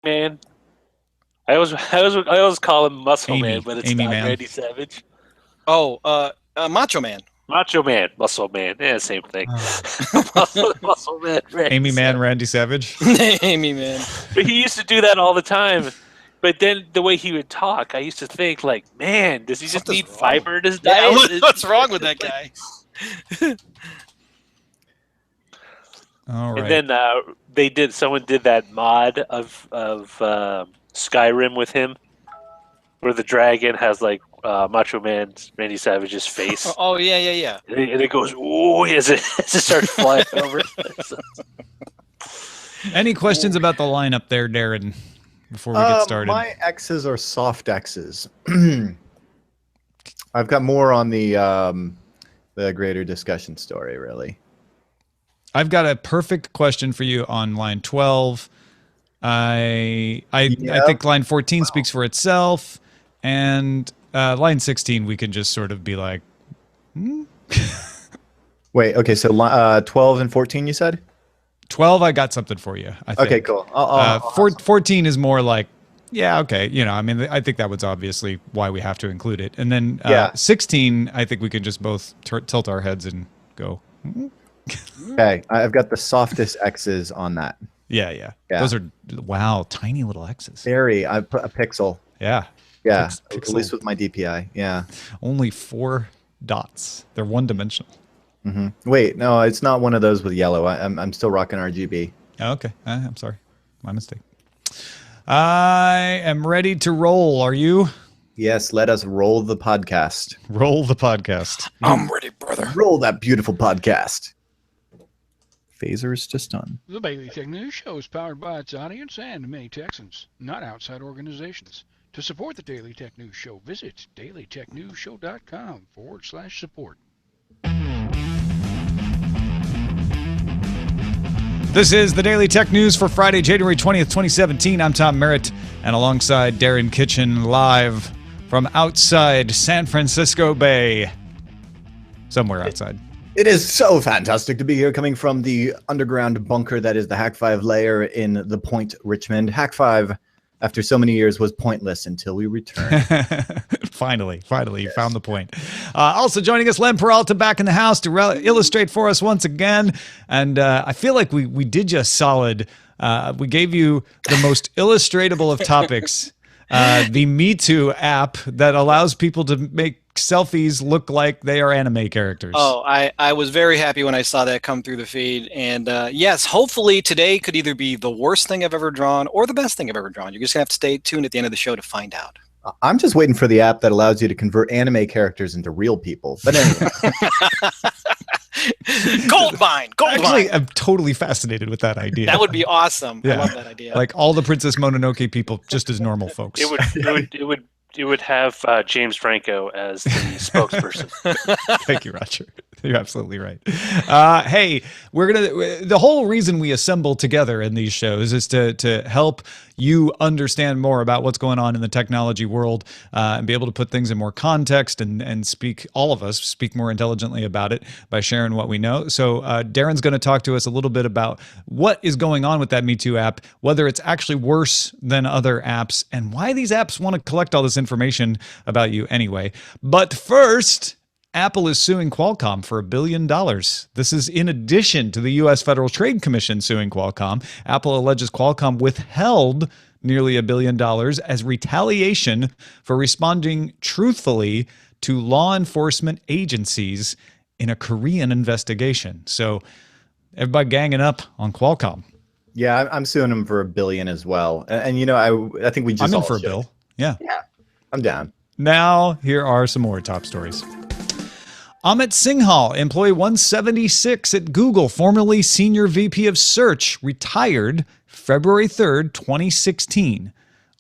Man. I always call him Muscle Man, but it's Amy not Man. Randy Savage. Oh, Macho Man. Macho Man, Muscle Man, yeah, same thing. Muscle Man, Randy Amy Man, Savage. Randy Savage. Amy Man. But he used to do that all the time. But then the way he would talk, I used to think like, man, does he just Something's need wrong. fiber in his Yeah, diet? what's wrong with that guy? All right. And then someone did that mod of Skyrim with him, where the dragon has like Macho Man Randy Savage's face, Oh yeah. and it goes ooh as it starts flying over. Any questions about the lineup there, Darren, before we get started? My X's are soft X's. I've got more on the greater discussion story, really. I've got a perfect question for you on line 12. I think line 14 speaks for itself, and line 16 we can just sort of be like, Wait, okay, so 12 and 14 you said? 12, I got something for you. I think. Okay, cool. 14 is more like, yeah, okay. You know, I mean, I think that was obviously why we have to include it. And then 16, I think we can just both tilt our heads and go. Okay, I've got the softest X's on that. Yeah. Those are, wow, tiny little X's. I put a pixel. Yeah. Yeah, at least with my DPI. Yeah. Only 4 dots. They're one-dimensional. Mm-hmm. Wait, no, it's not one of those with yellow. I'm still rocking RGB. Oh, okay, I'm sorry. My mistake. I am ready to roll. Are you? Yes, let us roll the podcast. Roll the podcast. I'm ready, brother. Roll that beautiful podcast. Phasers to stun. The Daily Tech News Show is powered by its audience and many Texans, not outside organizations. To support the Daily Tech News Show, visit dailytechnewsshow.com/support. This is the Daily Tech News for Friday, January 20th, 2017. I'm Tom Merritt, and alongside Darren Kitchen, live from outside San Francisco Bay. Somewhere outside. It is so fantastic to be here, coming from the underground bunker that is the Hack 5 lair in the Point, Richmond. Hack 5, after so many years, was pointless until we returned. Finally, you found the point. Also joining us, Len Peralta back in the house to illustrate for us once again. And I feel like we did you a solid. We gave you the most illustratable of topics, the Meitu app that allows people to make selfies look like they are anime characters. Oh, I was very happy when I saw that come through the feed. And yes, hopefully today could either be the worst thing I've ever drawn or the best thing I've ever drawn. You're just going to have to stay tuned at the end of the show to find out. I'm just waiting for the app that allows you to convert anime characters into real people. But anyway. Goldmine. Actually, I'm totally fascinated with that idea. That would be awesome. Yeah. I love that idea. Like all the Princess Mononoke people, just as normal folks. It would have James Franco as the spokesperson. Thank you, Roger. You're absolutely right. Hey, the whole reason we assemble together in these shows is to help you understand more about what's going on in the technology world and be able to put things in more context and all of us speak more intelligently about it by sharing what we know. So Darren's going to talk to us a little bit about what is going on with that Meitu app, whether it's actually worse than other apps, and why these apps want to collect all this information about you anyway. But first, Apple is suing Qualcomm for $1 billion. This is in addition to the U.S. Federal Trade Commission suing Qualcomm. Apple alleges Qualcomm withheld nearly $1 billion as retaliation for responding truthfully to law enforcement agencies in a Korean investigation. So everybody ganging up on Qualcomm. Yeah, I'm suing them for $1 billion as well. And you know, I think we just I'm in all for a should. bill. Yeah, I'm down. Now, here are some more top stories. Amit Singhal, employee 176 at Google, formerly senior VP of search, retired February 3rd, 2016.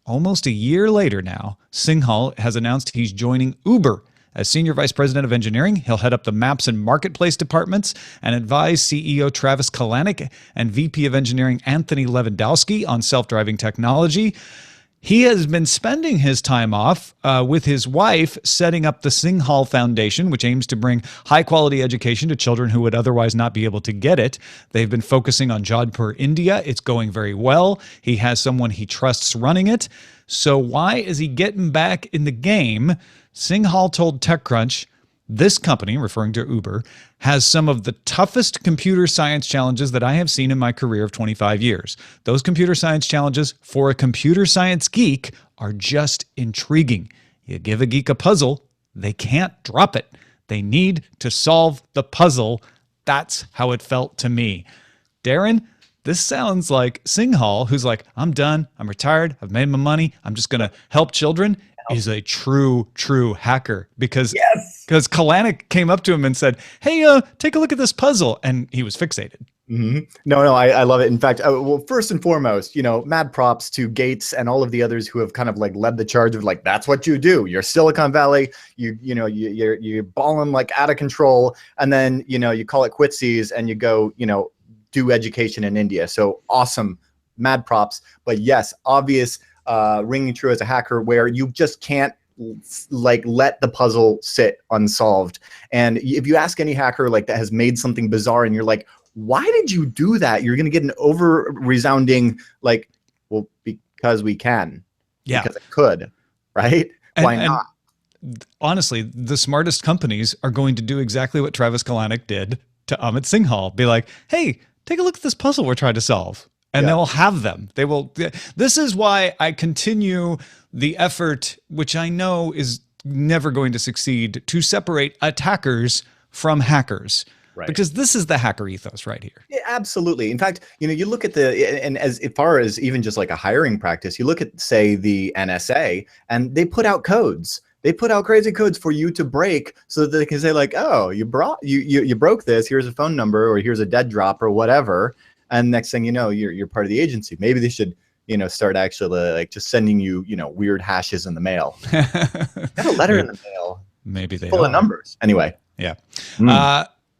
Almost a year later now, Singhal has announced he's joining Uber as senior vice president of engineering. He'll head up the maps and marketplace departments and advise CEO Travis Kalanick and VP of engineering Anthony Lewandowski on self-driving technology. He has been spending his time off with his wife setting up the Singhal Foundation, which aims to bring high-quality education to children who would otherwise not be able to get it. They've been focusing on Jodhpur, India. It's going very well. He has someone he trusts running it. So why is he getting back in the game? Singhal told TechCrunch, this company, referring to Uber, has some of the toughest computer science challenges that I have seen in my career of 25 years. Those computer science challenges for a computer science geek are just intriguing. You give a geek a puzzle, they can't drop it. They need to solve the puzzle. That's how it felt to me. Darren, this sounds like Singhal, who's like, I'm done, I'm retired, I've made my money, I'm just going to help children, is a true hacker because Kalanick came up to him and said, hey, take a look at this puzzle. And he was fixated. Mm-hmm. No, I love it. In fact, well, first and foremost, mad props to Gates and all of the others who have kind of like led the charge of like, that's what you do. You're Silicon Valley. You're balling like out of control. And then, you call it quitsies and you go, do education in India. So awesome. Mad props. But yes, obvious ringing true as a hacker where you just can't like let the puzzle sit unsolved. And if you ask any hacker like that has made something bizarre and you're like, why did you do that? You're going to get an over resounding like, well, because we can. Yeah. Because it could, right? Why not? Honestly, the smartest companies are going to do exactly what Travis Kalanick did to Amit Singhal. Be like, hey, take a look at this puzzle we're trying to solve. And they'll have them. They will. This is why I continue the effort, which I know is never going to succeed, to separate attackers from hackers. Right. Because this is the hacker ethos right here. Yeah, absolutely. In fact, you look at and as far as even just like a hiring practice, you look at, say, the NSA, and they put out codes. They put out crazy codes for you to break so that they can say like, oh, you broke this. Here's a phone number, or here's a dead drop, or whatever. And next thing you know, you're part of the agency. Maybe they should, start actually like just sending you, weird hashes in the mail. Got a letter in the mail. Maybe they full of numbers. Anyway. Yeah.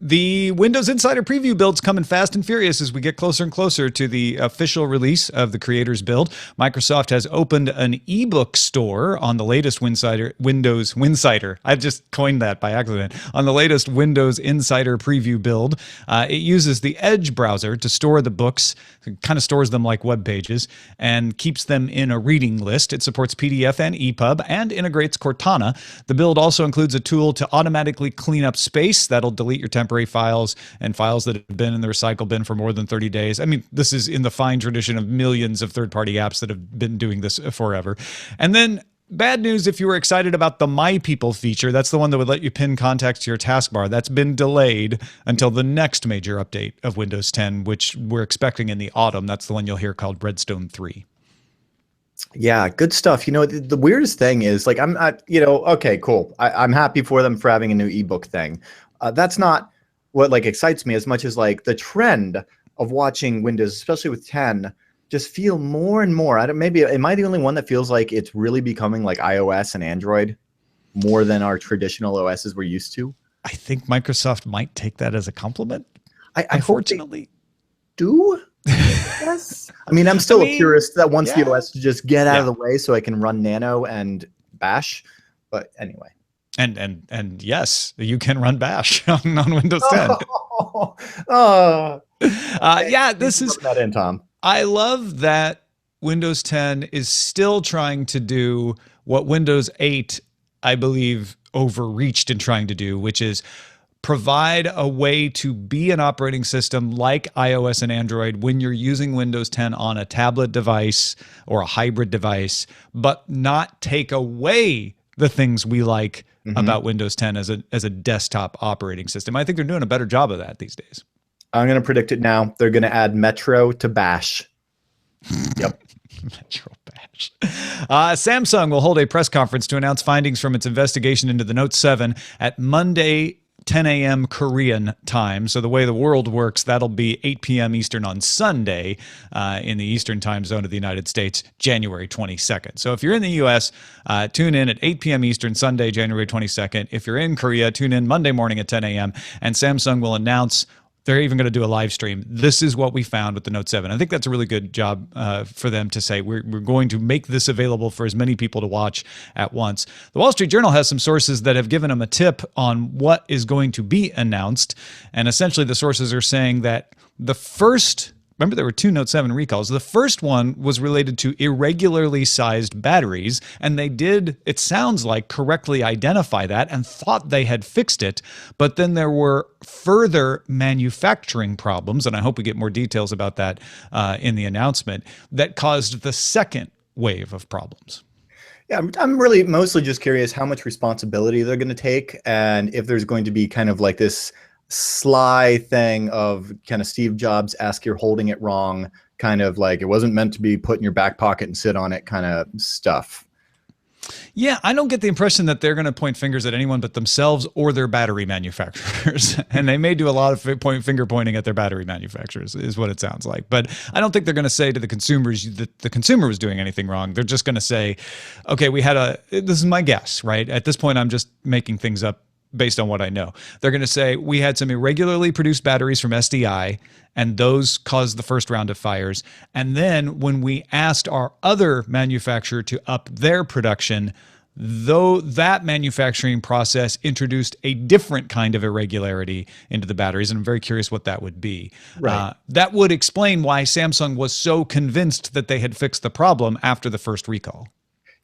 The Windows Insider Preview build's coming fast and furious as we get closer and closer to the official release of the creator's build. Microsoft has opened an ebook store on the latest Winsider. I just coined that by accident. On the latest Windows Insider Preview build, it uses the Edge browser to store the books. It kind of stores them like web pages and keeps them in a reading list. It supports PDF and EPUB and integrates Cortana. The build also includes a tool to automatically clean up space that'll delete your temporary files and files that have been in the recycle bin for more than 30 days. I mean, this is in the fine tradition of millions of third-party apps that have been doing this forever. And then bad news if you were excited about the My People feature. That's the one that would let you pin contacts to your taskbar. That's been delayed until the next major update of Windows 10, which we're expecting in the autumn. That's the one you'll hear called Redstone 3. Yeah, good stuff. The weirdest thing is like, okay, cool. I'm happy for them for having a new ebook thing. That's not what like excites me as much as like the trend of watching Windows, especially with 10, just feel more and more. Maybe am I the only one that feels like it's really becoming like iOS and Android more than our traditional OSs we're used to? I think Microsoft might take that as a compliment. I hope they do. Yes. I mean, I'm still curious that once the OS to just get out of the way so I can run Nano and Bash. But anyway. And yes, you can run Bash on Windows 10. This is that in, Tom. I love that Windows 10 is still trying to do what Windows 8, I believe, overreached in trying to do, which is provide a way to be an operating system like iOS and Android when you're using Windows 10 on a tablet device or a hybrid device, but not take away the things we like about Windows 10 as a desktop operating system. I think they're doing a better job of that these days. I'm going to predict it now. They're going to add Metro to Bash. Yep. Metro Bash. Samsung will hold a press conference to announce findings from its investigation into the Note 7 at Monday 10 a.m. Korean time. So the way the world works, that'll be 8 p.m. Eastern on Sunday in the Eastern time zone of the United States, January 22nd. So if you're in the U.S., tune in at 8 p.m. Eastern, Sunday, January 22nd. If you're in Korea, tune in Monday morning at 10 a.m. And Samsung will announce they're even going to do a live stream. This is what we found with the Note 7. I think that's a really good job for them to say, we're going to make this available for as many people to watch at once. The Wall Street Journal has some sources that have given them a tip on what is going to be announced. And essentially the sources are saying that the first... Remember, there were 2 Note 7 recalls. The first one was related to irregularly sized batteries, and they did, it sounds like, correctly identify that and thought they had fixed it. But then there were further manufacturing problems, and I hope we get more details about that in the announcement, that caused the second wave of problems. Yeah, I'm really mostly just curious how much responsibility they're going to take, and if there's going to be kind of like this sly thing of kind of Steve Jobs-esque, you're holding it wrong, kind of like it wasn't meant to be put in your back pocket and sit on it kind of stuff. Yeah, I don't get the impression that they're going to point fingers at anyone but themselves or their battery manufacturers. And they may do a lot of finger pointing at their battery manufacturers, is what it sounds like. But I don't think they're going to say to the consumers that the consumer was doing anything wrong. They're just going to say, okay, this is my guess, right? At this point, I'm just making things up based on what I know. They're going to say, we had some irregularly produced batteries from SDI, and those caused the first round of fires. And then when we asked our other manufacturer to up their production, though that manufacturing process introduced a different kind of irregularity into the batteries, and I'm very curious what that would be. Right. That would explain why Samsung was so convinced that they had fixed the problem after the first recall.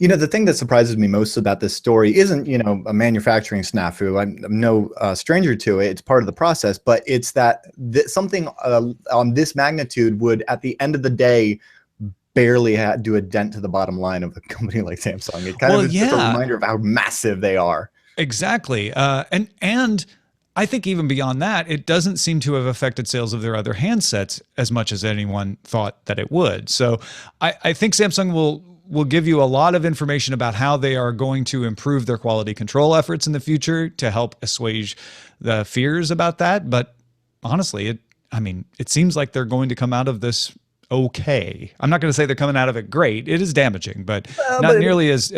You know, the thing that surprises me most about this story isn't, you know, a manufacturing snafu. I'm no stranger to it. It's part of the process, but it's that something on this magnitude would, at the end of the day, barely do a dent to the bottom line of a company like Samsung. It kind of is just a reminder of how massive they are. Exactly. And I think even beyond that, it doesn't seem to have affected sales of their other handsets as much as anyone thought that it would. So I think Samsung will give you a lot of information about how they are going to improve their quality control efforts in the future to help assuage the fears about that. But honestly, it seems like they're going to come out of this okay. I'm not going to say they're coming out of it great. It is damaging, but not nearly as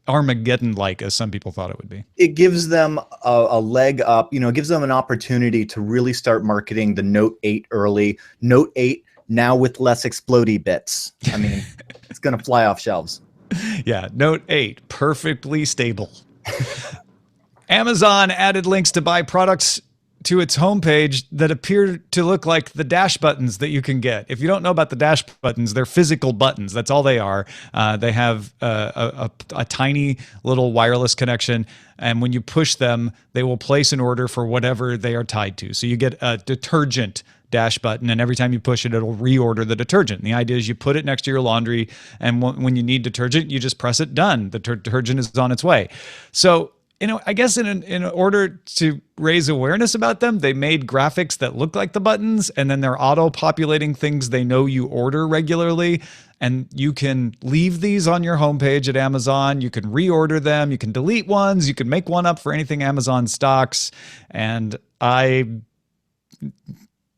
Armageddon-like as some people thought it would be. It gives them a leg up. You know, it gives them an opportunity to really start marketing the Note 8 early. Note 8 now with less explodey bits. I mean, it's going to fly off shelves. Yeah, Note 8, perfectly stable. Amazon added links to buy products to its homepage that appear to look like the dash buttons that you can get. If you don't know about the dash buttons, they're physical buttons. That's all they are. They have a tiny little wireless connection, and when you push them, they will place an order for whatever they are tied to. So you get a detergent dash button, and every time you push it, it'll reorder the detergent. And the idea is you put it next to your laundry, and when you need detergent, you just press it, done. The detergent is on its way. So, you know, I guess in order to raise awareness about them, they made graphics that look like the buttons, and then they're auto-populating things they know you order regularly. And you can leave these on your homepage at Amazon. You can reorder them. You can delete ones. You can make one up for anything Amazon stocks. And I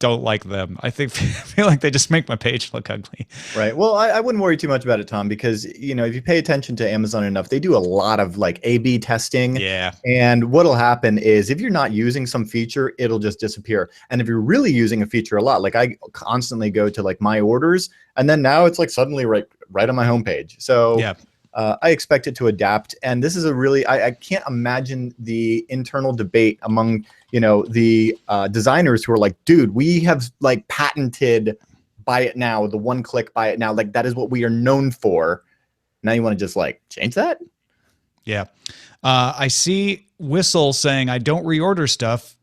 don't like them. I feel like they just make my page look ugly. Right. Well, I wouldn't worry too much about it, Tom, because, you know, if you pay attention to Amazon enough, they do a lot of like A/B testing. Yeah. And what'll happen is if you're not using some feature, it'll just disappear. And if you're really using a feature a lot, like I constantly go to like my orders, and then now it's like suddenly right on my homepage. So yeah. I expect it to adapt. And this is a really, I can't imagine the internal debate among, you know, the designers who are like, dude, we have like patented buy it now, the one click buy it now. Like that is what we are known for. Now you want to just like change that? Yeah. I see Whistle saying, I don't reorder stuff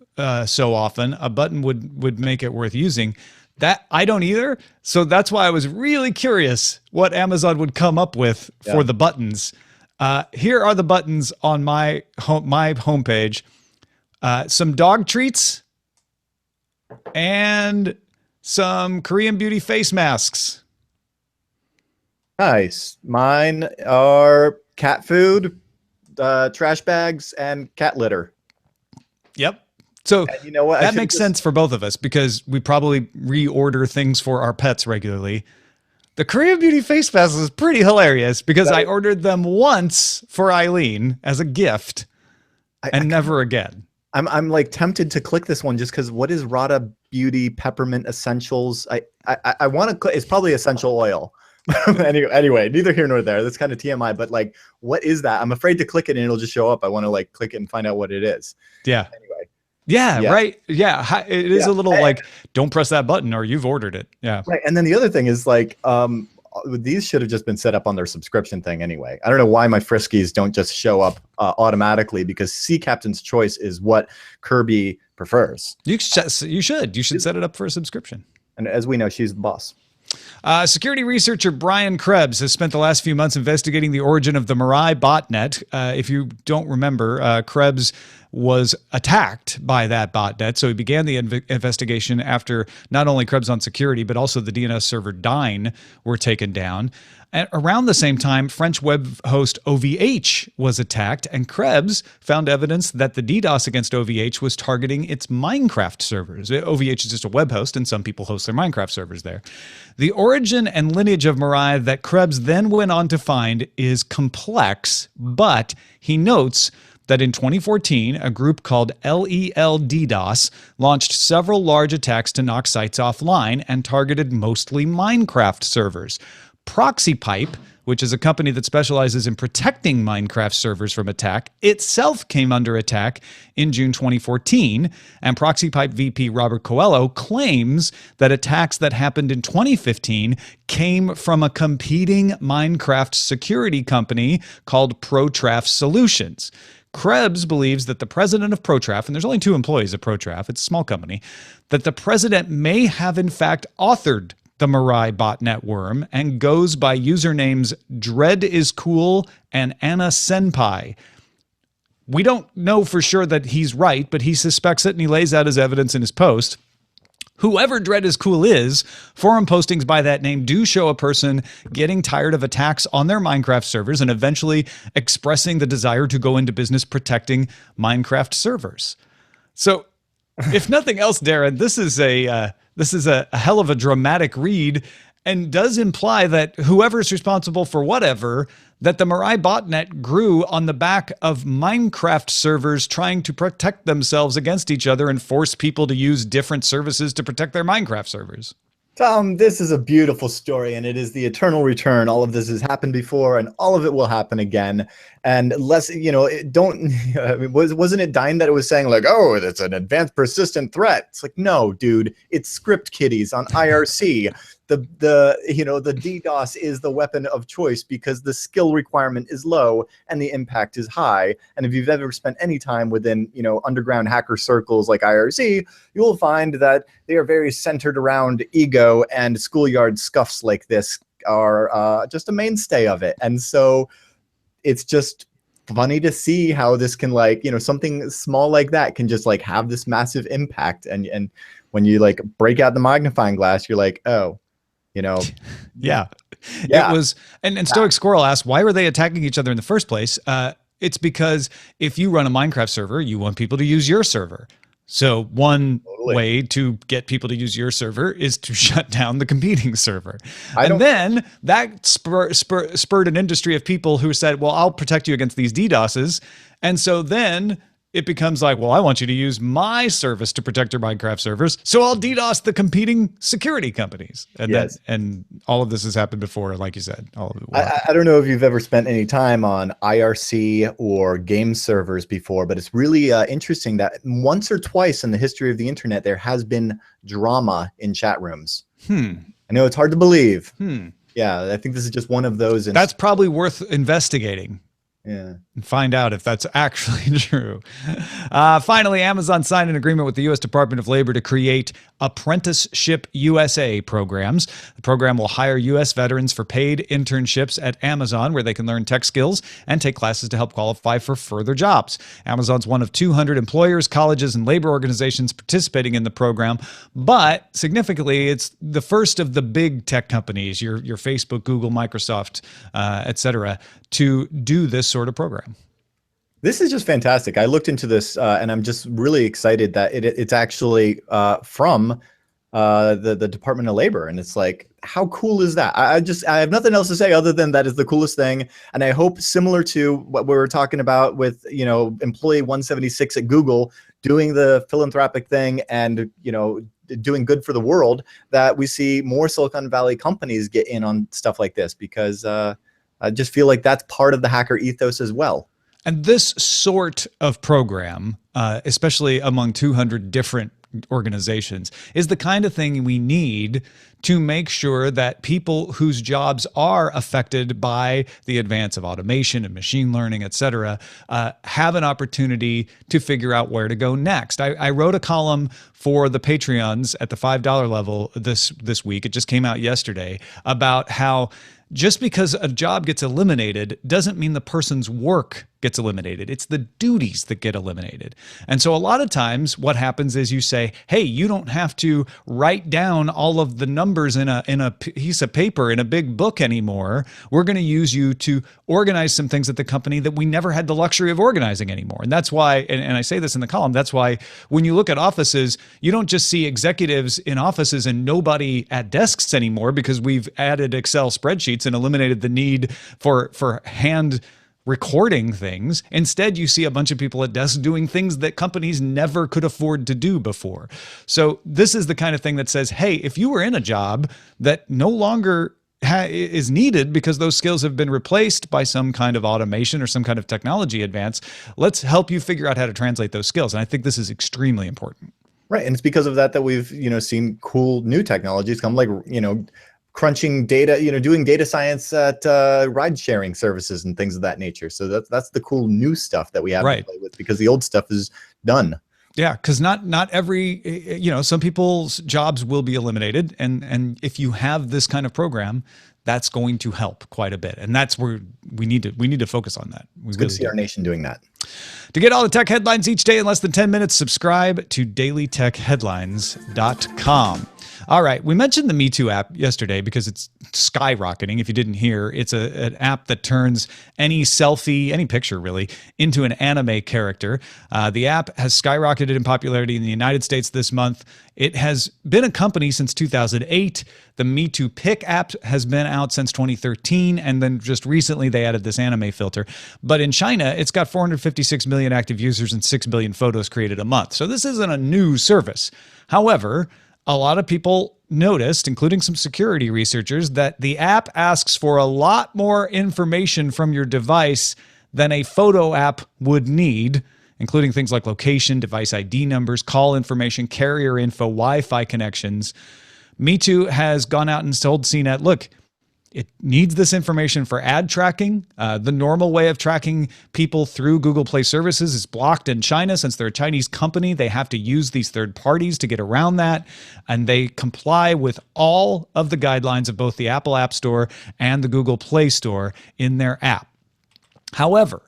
so often. A button would make it worth using. That I don't either. So that's why I was really curious what Amazon would come up with for the buttons. Here are the buttons on my homepage. Some dog treats and some Korean beauty face masks. Nice. Mine are cat food, trash bags, and cat litter. Yep. So you know what? That makes sense for both of us because we probably reorder things for our pets regularly. The Korean beauty face masks is pretty hilarious because I ordered them once for Eileen as a gift and never again. I'm like tempted to click this one just because what is Rada Beauty Peppermint Essentials? I want to click. It's probably essential oil. Anyway, neither here nor there. That's kind of TMI. But like, what is that? I'm afraid to click it and it'll just show up. I want to like click it and find out what it is. Yeah. Anyway. Yeah. Yeah. Right. Yeah. It is a little like, don't press that button or you've ordered it. Yeah. Right. And then the other thing is like, these should have just been set up on their subscription thing anyway. I don't know why my Friskies don't just show up automatically, because Sea Captain's Choice is what Kirby prefers. You should set it up for a subscription. And as we know, she's the boss. Security researcher Brian Krebs has spent the last few months investigating the origin of the Mirai botnet. If you don't remember, Krebs was attacked by that botnet, so he began the investigation after not only Krebs on security, but also the DNS server Dyn were taken down. And around the same time, French web host OVH was attacked, and Krebs found evidence that the DDoS against OVH was targeting its Minecraft servers. OVH is just a web host, and some people host their Minecraft servers there. The origin and lineage of Mirai that Krebs then went on to find is complex, but he notes that in 2014, a group called LEL DDoS launched several large attacks to knock sites offline and targeted mostly Minecraft servers. ProxyPipe, which is a company that specializes in protecting Minecraft servers from attack, itself came under attack in June 2014, and ProxyPipe VP Robert Coelho claims that attacks that happened in 2015 came from a competing Minecraft security company called ProTraf Solutions. Krebs believes that the president of ProTraf, and there's only 2 employees at ProTraf, it's a small company, that the president may have in fact authored the Mirai botnet worm and goes by usernames Dread is Cool and Anna Senpai. We don't know for sure that he's right, but he suspects it and he lays out his evidence in his post. Whoever Dread is Cool is, forum postings by that name do show a person getting tired of attacks on their Minecraft servers and eventually expressing the desire to go into business protecting Minecraft servers. So, if nothing else, Darren, this is a hell of a dramatic read and does imply that whoever's responsible for whatever, that the Mirai botnet grew on the back of Minecraft servers trying to protect themselves against each other and force people to use different services to protect their Minecraft servers. Tom, this is a beautiful story, and it is the eternal return. All of this has happened before, and all of it will happen again. And less, wasn't it Dyn that it was saying like, oh, that's an advanced persistent threat? It's like, no, dude, it's script kiddies on IRC. The DDoS is the weapon of choice because the skill requirement is low and the impact is high. And if you've ever spent any time within, underground hacker circles like IRC, you will find that they are very centered around ego, and schoolyard scuffs like this are just a mainstay of it. And so it's just funny to see how this can something small like that can just have this massive impact. And when you break out the magnifying glass, you're like, oh, yeah. It was, and Stoic Squirrel asked, why were they attacking each other in the first place? It's because if you run a Minecraft server, you want people to use your server. So one way to get people to use your server is to shut down the competing server. And then that spurred an industry of people who said, well, I'll protect you against these DDoSes. And so then it becomes like, well, I want you to use my service to protect your Minecraft servers, so I'll DDoS the competing security companies. And yes. And all of this has happened before, like you said. All of it. I don't know if you've ever spent any time on IRC or game servers before, but it's really interesting that once or twice in the history of the internet, there has been drama in chat rooms. I know it's hard to believe. Yeah, I think this is just one of those. That's probably worth investigating. Yeah. And find out if that's actually true. Finally, Amazon signed an agreement with the U.S. Department of Labor to create Apprenticeship USA programs. The program will hire U.S. veterans for paid internships at Amazon, where they can learn tech skills and take classes to help qualify for further jobs. Amazon's one of 200 employers, colleges, and labor organizations participating in the program. But significantly, it's the first of the big tech companies, your Facebook, Google, Microsoft, et cetera, to do this sort of program. This is just fantastic. I looked into this and I'm just really excited that it's actually from the Department of Labor. And it's like, how cool is that? I have nothing else to say other than that is the coolest thing. And I hope, similar to what we were talking about with, employee 176 at Google doing the philanthropic thing and, doing good for the world, that we see more Silicon Valley companies get in on stuff like this, because I just feel like that's part of the hacker ethos as well. And this sort of program, especially among 200 different organizations, is the kind of thing we need to make sure that people whose jobs are affected by the advance of automation and machine learning, et cetera, have an opportunity to figure out where to go next. I wrote a column for the Patreons at the $5 level this week. It just came out yesterday, about how just because a job gets eliminated doesn't mean the person's work gets eliminated. It's the duties that get eliminated. And so a lot of times what happens is you say, hey, you don't have to write down all of the numbers in a piece of paper in a big book anymore. We're going to use you to organize some things at the company that we never had the luxury of organizing anymore. And that's why, and I say this in the column, that's why when you look at offices, you don't just see executives in offices and nobody at desks anymore, because we've added Excel spreadsheets and eliminated the need for hand recording things. Instead, you see a bunch of people at desks doing things that companies never could afford to do before. So this is the kind of thing that says, hey, if you were in a job that no longer is needed because those skills have been replaced by some kind of automation or some kind of technology advance, let's help you figure out how to translate those skills. And I think this is extremely important. Right. And it's because of that we've, seen cool new technologies come, like, crunching data, doing data science at ride sharing services and things of that nature. So that's the cool new stuff that we have to play with, because the old stuff is done. Yeah, because not every, some people's jobs will be eliminated. And if you have this kind of program, that's going to help quite a bit. And that's where we need to focus on that. It's good to see our nation doing that. To get all the tech headlines each day in less than 10 minutes, subscribe to dailytechheadlines.com. All right, we mentioned the Meitu app yesterday because it's skyrocketing. If you didn't hear, it's an app that turns any selfie, any picture really, into an anime character. The app has skyrocketed in popularity in the United States this month. It has been a company since 2008. The Meitu Pic app has been out since 2013, and then just recently they added this anime filter. But in China, it's got 456 million active users and 6 billion photos created a month. So this isn't a new service. However, a lot of people noticed, including some security researchers, that the app asks for a lot more information from your device than a photo app would need, including things like location, device ID numbers, call information, carrier info, Wi-Fi connections. Meitu has gone out and told CNET, look, it needs this information for ad tracking. The normal way of tracking people through Google Play services is blocked in China. Since they're a Chinese company, they have to use these third parties to get around that. And they comply with all of the guidelines of both the Apple App Store and the Google Play Store in their app. However,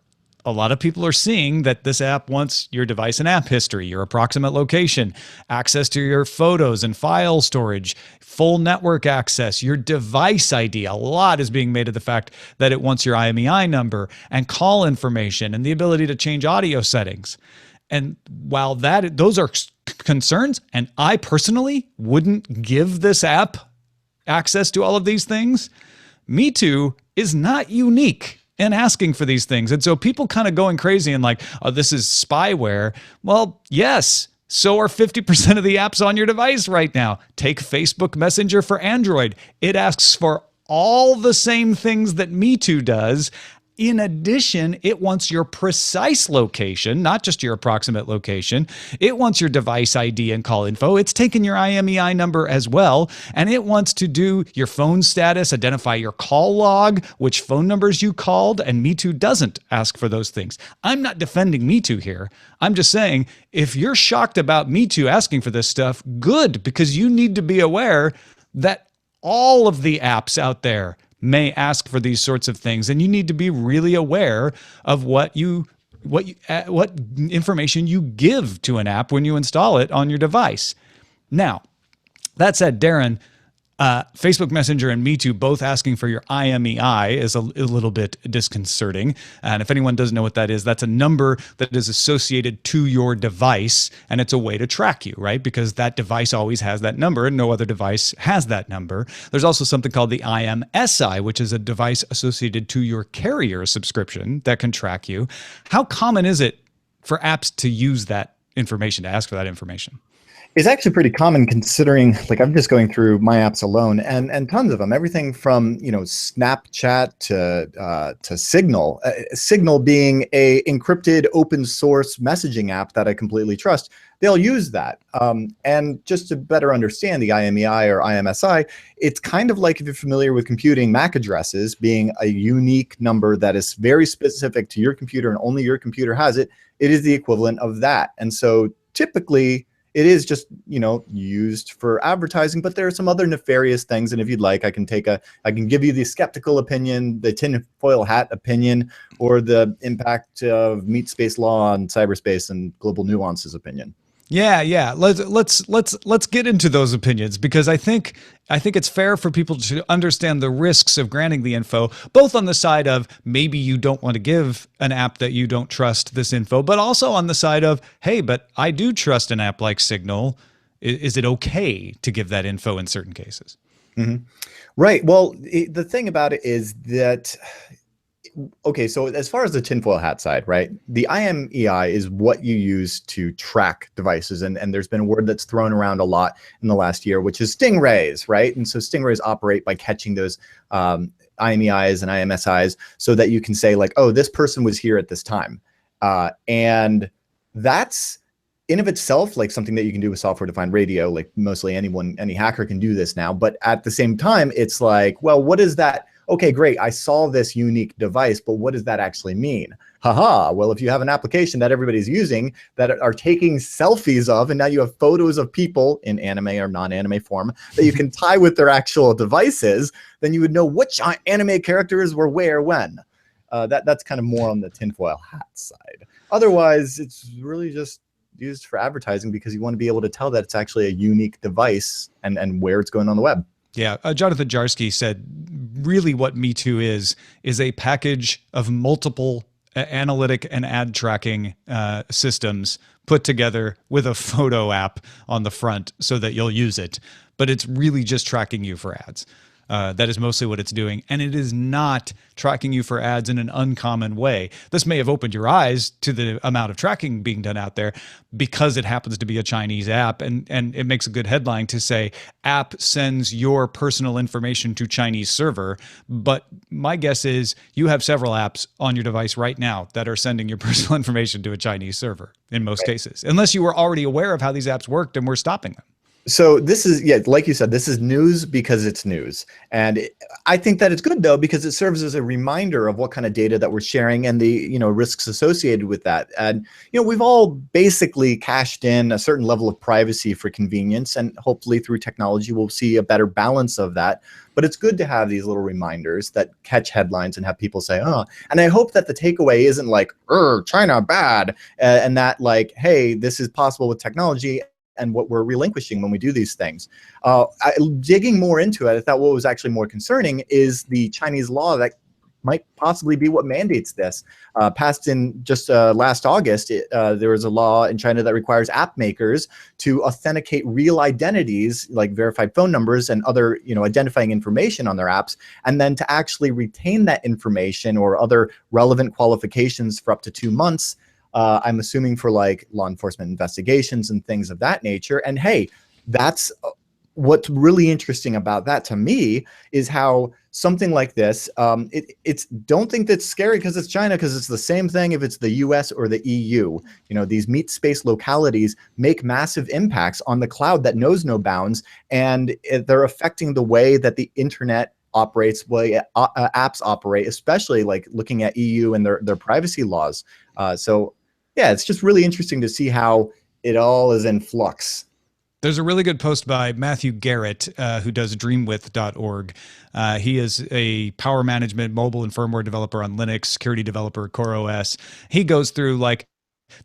a lot of people are seeing that this app wants your device and app history, your approximate location, access to your photos and file storage, full network access, your device ID. A lot is being made of the fact that it wants your IMEI number and call information and the ability to change audio settings. And while those are concerns, and I personally wouldn't give this app access to all of these things, Meitu is not unique and asking for these things. And so people kind of going crazy and like, oh, this is spyware. Well, yes, so are 50% of the apps on your device right now. Take Facebook Messenger for Android. It asks for all the same things that Meitu does. In addition, it wants your precise location, not just your approximate location. It wants your device ID and call info. It's taken your IMEI number as well, and it wants to do your phone status, identify your call log, which phone numbers you called, and Meitu doesn't ask for those things. I'm not defending Meitu here. I'm just saying, if you're shocked about Meitu asking for this stuff, good, because you need to be aware that all of the apps out there may ask for these sorts of things, and you need to be really aware of what information you give to an app when you install it on your device. Now, that said, Darren, Facebook Messenger and Meitu both asking for your IMEI is a little bit disconcerting. And if anyone doesn't know what that is, that's a number that is associated to your device, and it's a way to track you, right? Because that device always has that number, and no other device has that number. There's also something called the IMSI, which is a device associated to your carrier subscription that can track you. How common is it for apps to use that information, to ask for that information? It's actually pretty common, considering, like, I'm just going through my apps alone, and tons of them. Everything from, you know, Snapchat to Signal. Signal being a encrypted open source messaging app that I completely trust. They'll use that. And just to better understand the IMEI or IMSI, it's kind of like, if you're familiar with computing, MAC addresses being a unique number that is very specific to your computer and only your computer has it. It is the equivalent of that. And so typically, it is just, you know, used for advertising, but there are some other nefarious things. And if you'd like, I can give you the skeptical opinion, the tinfoil hat opinion, or the impact of meat space law on cyberspace and global nuances opinion. Yeah. Let's get into those opinions, because I think it's fair for people to understand the risks of granting the info, both on the side of maybe you don't want to give an app that you don't trust this info, but also on the side of, hey, but I do trust an app like Signal. Is it okay to give that info in certain cases? Mm-hmm. Right. Well, the thing about it is that, okay, so as far as the tinfoil hat side, right, the IMEI is what you use to track devices. And there's been a word that's thrown around a lot in the last year, which is stingrays, right? And so stingrays operate by catching those IMEIs and IMSIs so that you can say, like, oh, this person was here at this time. And that's in of itself like something that you can do with software-defined radio. Like, mostly any hacker can do this now. But at the same time, it's like, well, what is that? Okay, great, I saw this unique device, but what does that actually mean? Haha, well, if you have an application that everybody's using that are taking selfies of, and now you have photos of people in anime or non-anime form that you can tie with their actual devices, then you would know which anime characters were where when. That's kind of more on the tinfoil hat side. Otherwise, it's really just used for advertising, because you want to be able to tell that it's actually a unique device and where it's going on the web. Yeah, Jonathan Jarsky said, really what Meitu is a package of multiple analytic and ad tracking systems put together with a photo app on the front so that you'll use it. But it's really just tracking you for ads. That is mostly what it's doing. And it is not tracking you for ads in an uncommon way. This may have opened your eyes to the amount of tracking being done out there because it happens to be a Chinese app. And it makes a good headline to say, app sends your personal information to Chinese server. But my guess is you have several apps on your device right now that are sending your personal information to a Chinese server in most cases, unless you were already aware of how these apps worked and were stopping them. So this is, yeah, like you said, this is news because it's news. And I think that it's good, though, because it serves as a reminder of what kind of data that we're sharing and the, you know, risks associated with that. And, you know, we've all basically cashed in a certain level of privacy for convenience, and hopefully through technology, we'll see a better balance of that. But it's good to have these little reminders that catch headlines and have people say, oh, and I hope that the takeaway isn't like, China bad, and that like, hey, this is possible with technology, and what we're relinquishing when we do these things. Digging more into it, I thought what was actually more concerning is the Chinese law that might possibly be what mandates this. Passed in just last August, there was a law in China that requires app makers to authenticate real identities, like verified phone numbers and other, you know, identifying information on their apps, and then to actually retain that information or other relevant qualifications for up to 2 months. I'm assuming for like law enforcement investigations and things of that nature. And hey, that's what's really interesting about that to me is how something like this, it's don't think that's scary because it's China, because it's the same thing if it's the US or the EU. You know, these meat space localities make massive impacts on the cloud that knows no bounds, and they're affecting the way that the internet operates, way apps operate, especially like looking at EU and their privacy laws. So yeah, it's just really interesting to see how it all is in flux. There's a really good post by Matthew Garrett, who does dreamwith.org. He is a power management, mobile and firmware developer on Linux, security developer, CoreOS. He goes through like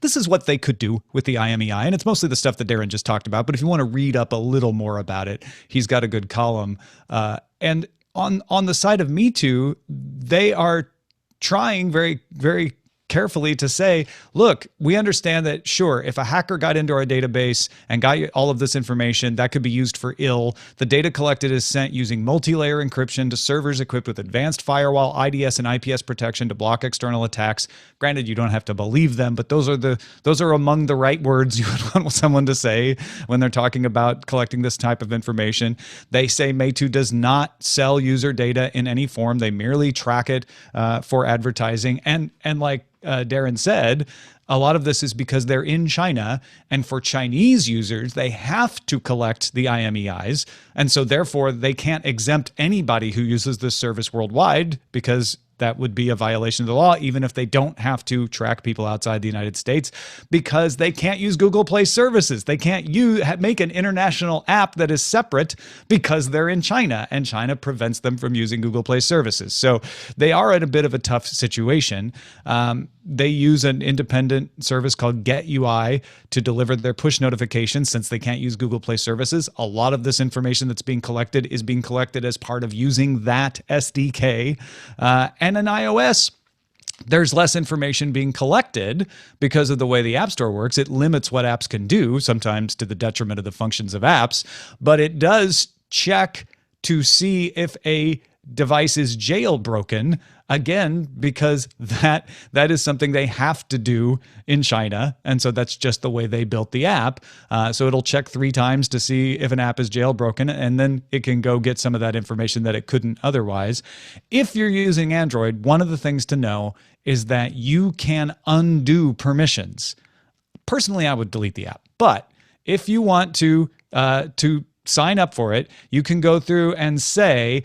This is what they could do with the IMEI, and it's mostly the stuff that Darren just talked about. But if you want to read up a little more about it, he's got a good column. And on the side of Meitu, they are trying very, very carefully to say, look, we understand that, sure, if a hacker got into our database and got all of this information, that could be used for ill. The data collected is sent using multi-layer encryption to servers equipped with advanced firewall, IDS, and IPS protection to block external attacks. Granted, you don't have to believe them, but those are among the right words you would want someone to say when they're talking about collecting this type of information. They say Meitu does not sell user data in any form. They merely track it for advertising. And like Darren said, a lot of this is because they're in China, and for Chinese users, they have to collect the IMEIs, and so therefore they can't exempt anybody who uses this service worldwide, because that would be a violation of the law, even if they don't have to track people outside the United States, because they can't use Google Play services. They can't make an international app that is separate because they're in China, and China prevents them from using Google Play services. So they are in a bit of a tough situation. They use an independent service called GetUI to deliver their push notifications, since they can't use Google Play services. A lot of this information that's being collected is being collected as part of using that SDK. And in iOS, there's less information being collected because of the way the App Store works. It limits what apps can do, sometimes to the detriment of the functions of apps, but it does check to see if a device is jailbroken, again, because that is something they have to do in China. And so that's just the way they built the app. So it'll check 3 times to see if an app is jailbroken, and then it can go get some of that information that it couldn't otherwise. If you're using Android, one of the things to know is that you can undo permissions. Personally, I would delete the app. But if you want to sign up for it, you can go through and say,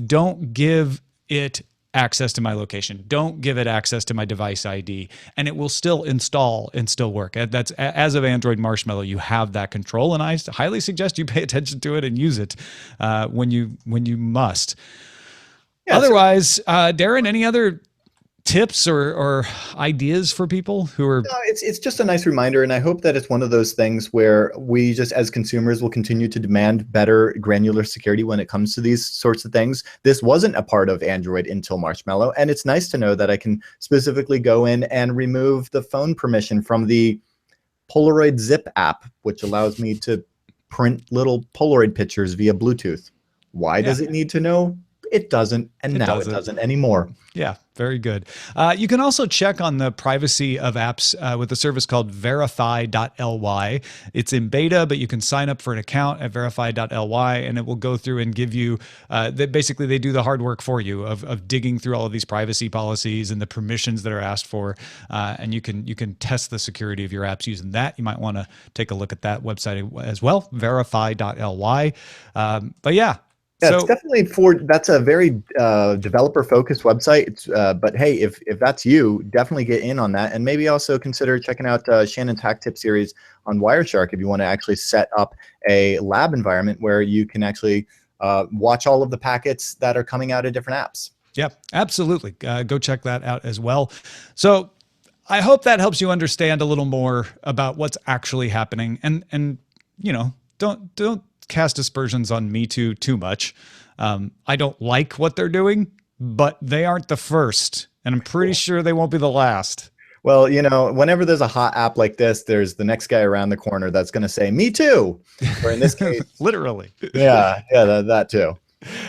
don't give it access to my location. Don't give it access to my device ID, and it will still install and still work. That's, as of Android Marshmallow, you have that control, and I highly suggest you pay attention to it and use it when you must. Yeah, otherwise, Darren, any other tips or ideas for people who are? No, it's just a nice reminder, and I hope that it's one of those things where we just, as consumers, will continue to demand better granular security when it comes to these sorts of things. This wasn't a part of Android until Marshmallow, and it's nice to know that I can specifically go in and remove the phone permission from the Polaroid Zip app, which allows me to print little Polaroid pictures via Bluetooth. Why does it need to know? It doesn't, and now it doesn't anymore. Yeah, very good. You can also check on the privacy of apps with a service called verify.ly. It's in beta, but you can sign up for an account at verify.ly, and it will go through and give you, basically they do the hard work for you of digging through all of these privacy policies and the permissions that are asked for, and you can test the security of your apps using that. You might want to take a look at that website as well, verify.ly. But yeah. Yeah, so, it's definitely that's a very developer-focused website. It's, but hey, if that's you, definitely get in on that, and maybe also consider checking out Shannon's Hack Tip series on Wireshark if you want to actually set up a lab environment where you can actually watch all of the packets that are coming out of different apps. Yeah, absolutely. Go check that out as well. So I hope that helps you understand a little more about what's actually happening, and don't cast aspersions on Meitu too much. I don't like what they're doing, but they aren't the first, and I'm pretty sure they won't be the last. Well, whenever there's a hot app like this, there's the next guy around the corner that's going to say, "Me too," or in this case, literally. Yeah, that too.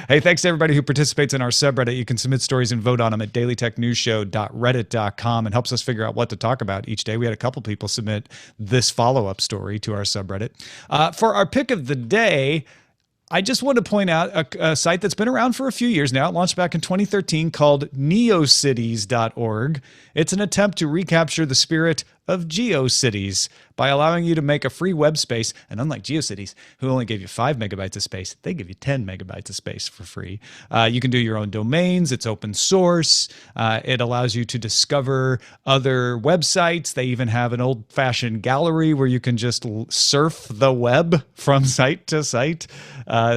Hey, thanks to everybody who participates in our subreddit. You can submit stories and vote on them at dailytechnewsshow.reddit.com, and helps us figure out what to talk about each day. We had a couple people submit this follow-up story to our subreddit. For our pick of the day, I just want to point out a site that's been around for a few years now. It launched back in 2013, called neocities.org. It's an attempt to recapture the spirit of GeoCities by allowing you to make a free web space. And unlike GeoCities, who only gave you 5 megabytes of space, they give you 10 megabytes of space for free. You can do your own domains. It's open source. It allows you to discover other websites. They even have an old-fashioned gallery where you can just surf the web from site to site.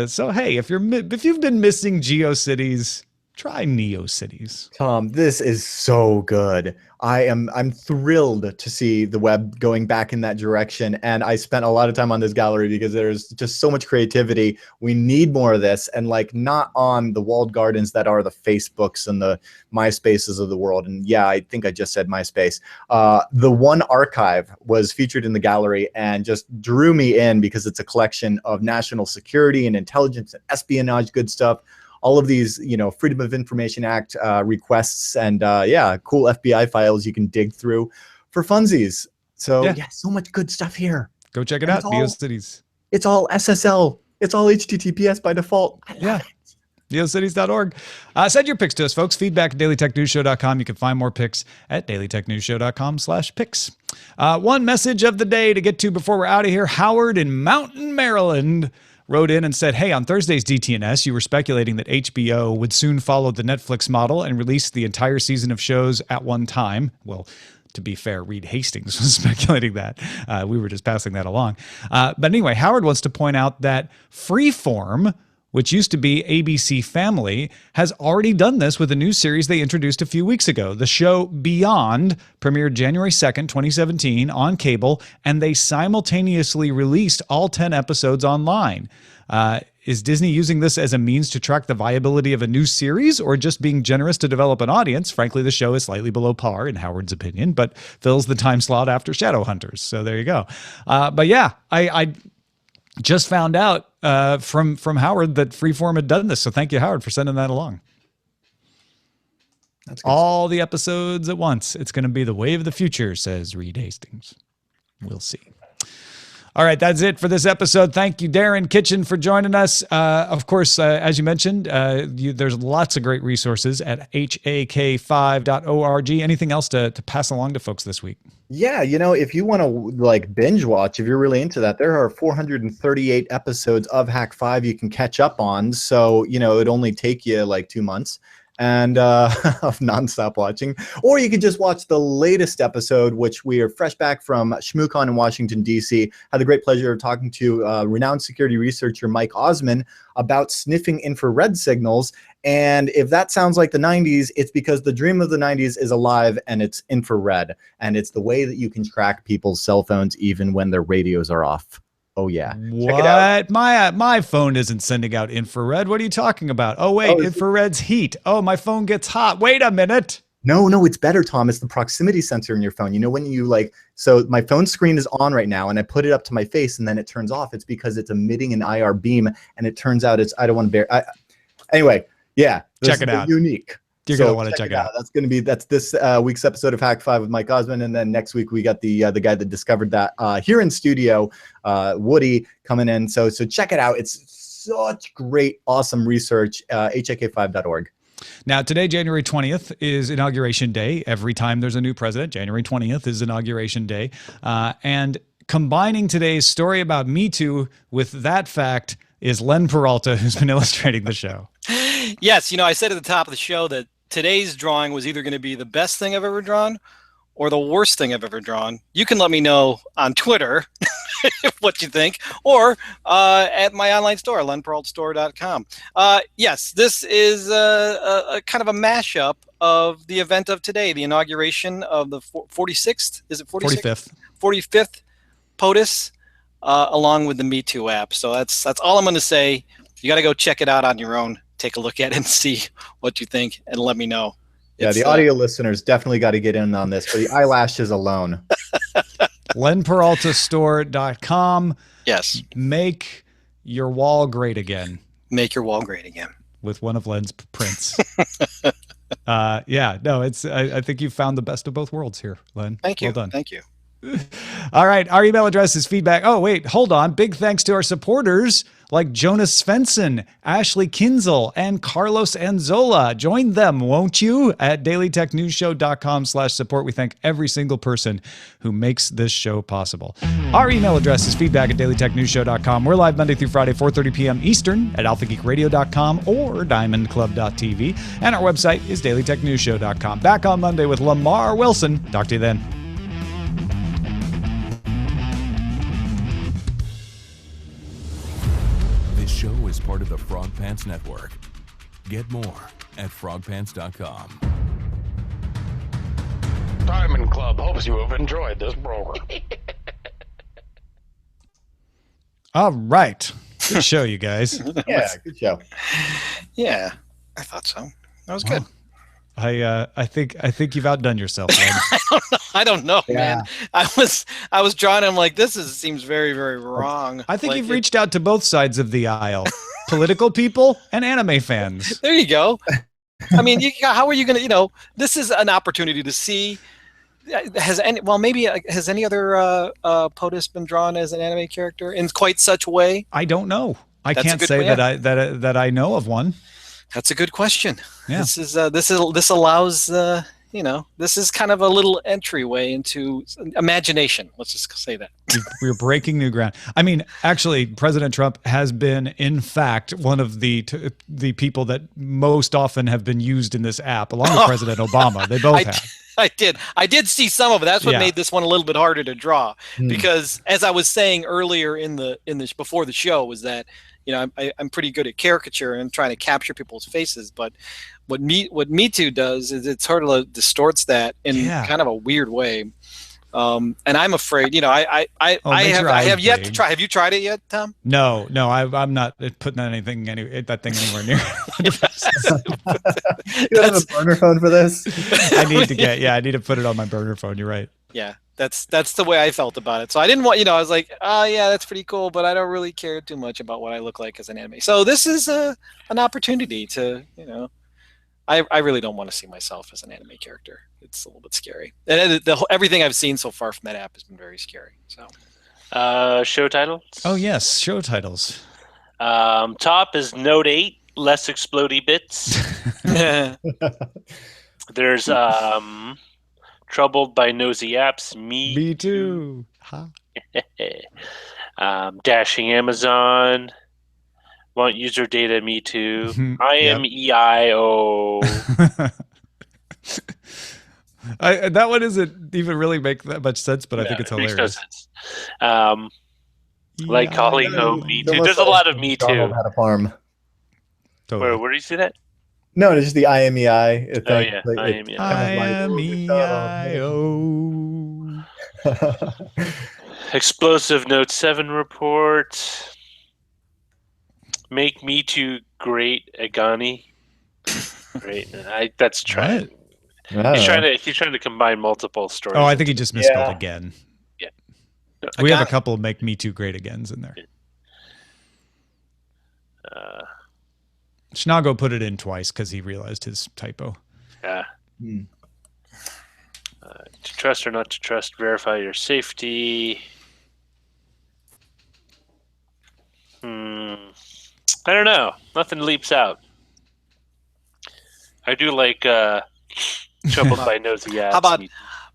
So hey, if you've been missing GeoCities, try NeoCities. Tom, this is so good. I'm thrilled to see the web going back in that direction. And I spent a lot of time on this gallery because there's just so much creativity. We need more of this, and like not on the walled gardens that are the Facebooks and the MySpaces of the world. And yeah, I think I just said MySpace. The One Archive was featured in the gallery and just drew me in because it's a collection of national security and intelligence and espionage good stuff. All of these, Freedom of Information Act requests and cool FBI files you can dig through for funsies. So yeah, so much good stuff here. Go check it out, NeoCities. It's all SSL. It's all HTTPS by default. Yeah. NeoCities.org. Send your picks to us, folks. Feedback at dailytechnewsshow.com. You can find more picks at dailytechnewsshow.com/picks. One message of the day to get to before we're out of here. Howard in Mountain, Maryland wrote in and said, hey, on Thursday's DTNS, you were speculating that HBO would soon follow the Netflix model and release the entire season of shows at one time. Well, to be fair, Reed Hastings was speculating that. We were just passing that along. But anyway, Howard wants to point out that Freeform, which used to be ABC Family, has already done this with a new series they introduced a few weeks ago. The show Beyond premiered January 2nd, 2017 on cable, and they simultaneously released all 10 episodes online. Is Disney using this as a means to track the viability of a new series, or just being generous to develop an audience? Frankly, the show is slightly below par, in Howard's opinion, but fills the time slot after Shadowhunters. So there you go. But yeah, I just found out from Howard that Freeform had done this. So thank you, Howard, for sending that along. That's all the episodes at once. It's going to be the wave of the future, says Reed Hastings. We'll see. All right, that's it for this episode. Thank you, Darren Kitchen, for joining us. Of course, as you mentioned, there's lots of great resources at hak5.org. Anything else to pass along to folks this week? Yeah, if you want to like binge watch, if you're really into that, there are 438 episodes of Hack 5 you can catch up on. So, it'd only take you like 2 months and of nonstop watching. Or you could just watch the latest episode, which we are fresh back from ShmooCon in Washington, D.C. Had the great pleasure of talking to renowned security researcher Mike Osman about sniffing infrared signals. And if that sounds like the 90s, it's because the dream of the 90s is alive, and it's infrared. And it's the way that you can track people's cell phones even when their radios are off. Oh, yeah. What? Check it out. My phone isn't sending out infrared. What are you talking about? Oh, wait, infrared's heat. Oh, my phone gets hot. Wait a minute. No, it's better, Tom. It's the proximity sensor in your phone. When you so my phone screen is on right now, and I put it up to my face, and then it turns off. It's because it's emitting an IR beam, and it turns out I don't want to bear. Anyway, yeah. Check it out. Unique. You're going to want to check it out. That's this week's episode of Hack 5 with Mike Osmond. And then next week we got the guy that discovered that here in studio, Woody, coming in. So check it out. It's such great, awesome research, hak5.org. Now, today, January 20th, is Inauguration Day. Every time there's a new president, January 20th is Inauguration Day. And combining today's story about Meitu with that fact is Len Peralta, who's been illustrating the show. Yes, I said at the top of the show that today's drawing was either going to be the best thing I've ever drawn or the worst thing I've ever drawn. You can let me know on Twitter what you think, or at my online store, lenperaltstore.com. Yes, this is a kind of a mashup of the event of today, the inauguration of the 46th, is it 46th? 45th POTUS, along with the Meitu app. So that's all I'm going to say. You got to go check it out on your own. Take a look at it and see what you think, and let me know. Yeah, the audio listeners definitely got to get in on this for the eyelashes alone. lenperaltastore.com. Yes. Make your wall great again. Make your wall great again. With one of Len's prints. I think you found the best of both worlds here, Len. Thank you. Well done. Thank you. All right. Our email address is feedback. Oh, wait, hold on. Big thanks to our supporters like Jonas Svensson, Ashley Kinzel, and Carlos Anzola. Join them, won't you? At dailytechnewsshow.com/support. We thank every single person who makes this show possible. Our email address is feedback at dailytechnewsshow.com. We're live Monday through Friday, 4:30 p.m. Eastern at alphageekradio.com or diamondclub.tv. And our website is dailytechnewsshow.com. Back on Monday with Lamar Wilson. Talk to you then. This show is part of the Frog Pants Network. Get more at frogpants.com. Diamond Club hopes you have enjoyed this program. All right. Good show, you guys. Yeah, good show. Yeah, I thought so. That was good. I think you've outdone yourself, Len. I don't know, Yeah. man. I was drawing. I'm like, seems very, very wrong. I think Like, you've reached out to both sides of the aisle. Political people and anime fans. There you go. I mean, how are you going to? This is an opportunity to see. Has any other POTUS been drawn as an anime character in quite such a way? I don't know. I That's a can't good say way, that I know of one. That's a good question. Yeah. This allows this is kind of a little entryway into imagination. Let's just say that. We're breaking new ground. I mean, actually, President Trump has been, in fact, one of the people that most often have been used in this app, along with President Obama. They both have. I did see some of it. That's what made this one a little bit harder to draw, Hmm. because as I was saying earlier in the before the show was that I'm pretty good at caricature and trying to capture people's faces, but what Meitu does is it sort of distorts that in kind of a weird way. And I'm afraid, I have yet to try. Have you tried it yet, Tom? No, I'm not putting that thing anywhere near. You have a burner phone for this? I need to put it on my burner phone. You're right. Yeah, that's the way I felt about it. So I didn't want, I was like, oh yeah, that's pretty cool, but I don't really care too much about what I look like as an anime. So this is an opportunity to, I really don't want to see myself as an anime character. It's a little bit scary, and everything I've seen so far from that app has been very scary. So, show titles. Oh yes, show titles. Top is Note 8, less explodey bits. There's Troubled by Nosy Apps. Me too. Huh? Dashing Amazon. Want user data? Me too. IMEIO. That one doesn't even really make that much sense, but I think it's hilarious. Makes no sense. Like calling home Me Too. There's a lot of Me Too. Had a farm. Totally. Where do you see that? No, it's just the IMEI. Oh yeah, IMEI. IMEIO. Explosive Note 7 report. Make Me Too great, Agani. Great. That's trying. He's trying to combine multiple stories. Oh, I think he just misspelled again. Yeah. We have a couple of Make Me Too Great Agains in there. Schnago put it in twice because he realized his typo. Yeah. To trust or not to trust, verify your safety. I don't know. Nothing leaps out. I do like Troubled by Nosy Apps. How about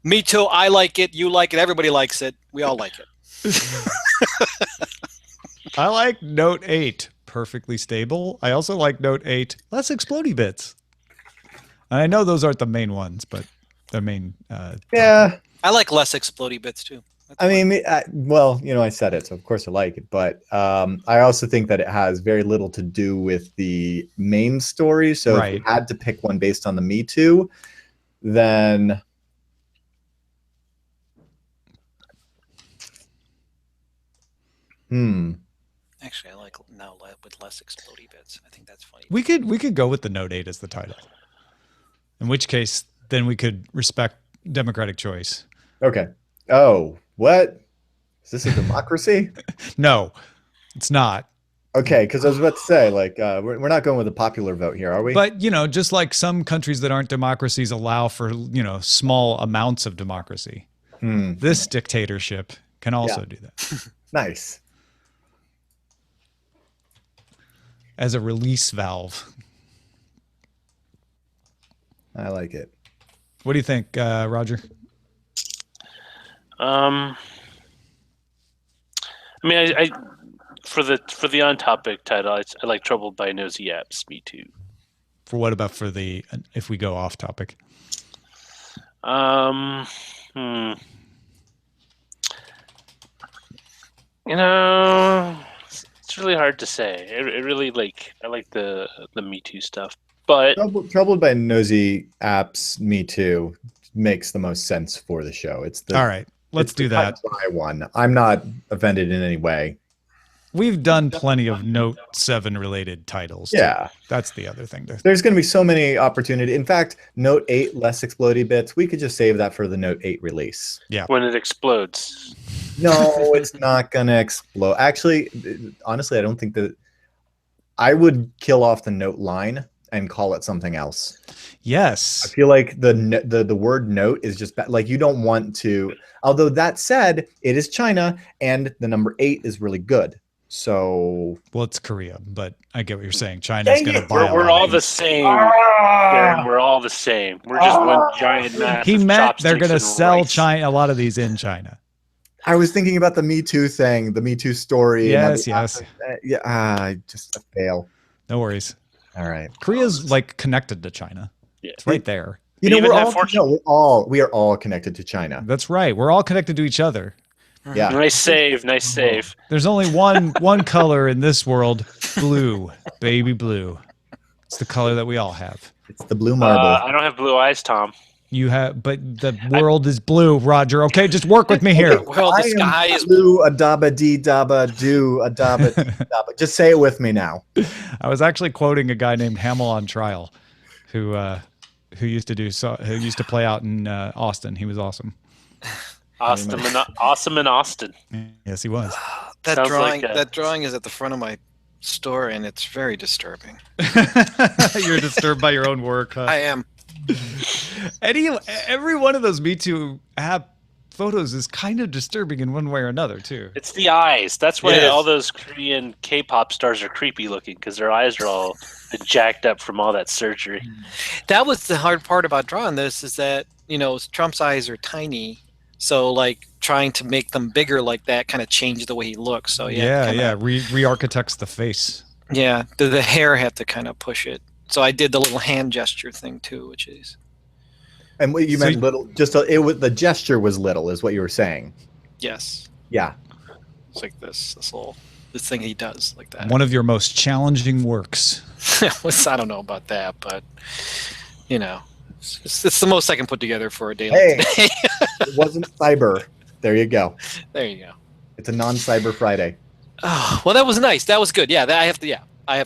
Me Too? I like it. You like it. Everybody likes it. We all like it. I like Note 8, perfectly stable. I also like Note 8, less explodey bits. And I know those aren't the main ones, but they're main. Yeah. I like less explodey bits too. I mean, I said it, so of course I like it. But I also think that it has very little to do with the main story. So if you had to pick one based on the Me Too, then Actually, I like now with less explodey bits. I think that's funny. We could go with the Note 8 as the title. In which case, then we could respect democratic choice. Okay. Oh, what? Is this a democracy? No, it's not. Okay, because I was about to say, like, we're not going with a popular vote here, are we? But, just like some countries that aren't democracies allow for, small amounts of democracy. This dictatorship can also do that. Nice. As a release valve. I like it. What do you think, Roger? I mean, I for the on topic title, I like Troubled by Nosy Apps. Me too. For what about for the if we go off topic? It's really hard to say. It really I like the Me Too stuff, But Troubled by Nosy apps, me too, makes the most sense for the show. It's the All right, let's it's the do that. cut and dry one. I'm not offended in any way. We've done plenty of Note 7 related titles. Too. Yeah. That's the other thing. There's going to be so many opportunities. In fact, Note 8 less explodey bits. We could just save that for the Note 8 release. when it explodes. No, it's not going to explode. Actually, honestly, I don't think that. I would kill off the Note line and call it something else. Yes. I feel like the word note is just like you don't want to. Although that said, it is China and the number 8 is really good. So well, it's Korea, but I get what you're saying. China's going to buy. We're all the same. Darren, we're all the same. We're just one giant mass. He of meant they're chopsticks going to and sell rice. China a lot of these in China. I was thinking about the Me Too thing, the Me Too story. Yes, and yes. Yeah, just a fail. No worries. All right. Korea's like connected to China. Yeah. It's right there. You know, even we're have all, fortune- no, we are all connected to China. That's right. We're all connected to each other. Yeah. Nice save. Nice save. There's only one color in this world, blue, baby blue. It's the color that we all have. It's the blue marble. I don't have blue eyes, Tom. You have, but the world is blue, Roger. Okay, just work with me here. Well, the I am sky is blue, a daba dee daba do, a daba dee daba. Just say it with me now. I was actually quoting a guy named Hamill on Trial, who used to play out in Austin. He was awesome. Awesome in Austin. Yes, he was. that Sounds drawing. like, That drawing is at the front of my store, and it's very disturbing. You're disturbed by your own work. Huh? I am. Every one of those Me Too app photos is kind of disturbing in one way or another, too. It's the eyes. That's why It is. all those Korean K-pop stars are creepy looking because their eyes are all jacked up from all that surgery. That was the hard part about drawing this is that, Trump's eyes are tiny. So, like, trying to make them bigger like that kind of changed the way he looks. So, Yeah. Re-architects the face. Yeah, the hair had to kind of push it. So I did the little hand gesture thing, too, which is... And what you So meant you- little, the gesture was little, is what you were saying. Yes. Yeah. It's like this thing he does like that. One of your most challenging works. I don't know about that, but, it's the most I can put together for a day Hey. like today. It wasn't cyber. There you go. There you go. It's a non-cyber Friday. Oh, well, that was nice. That was good. Yeah, I have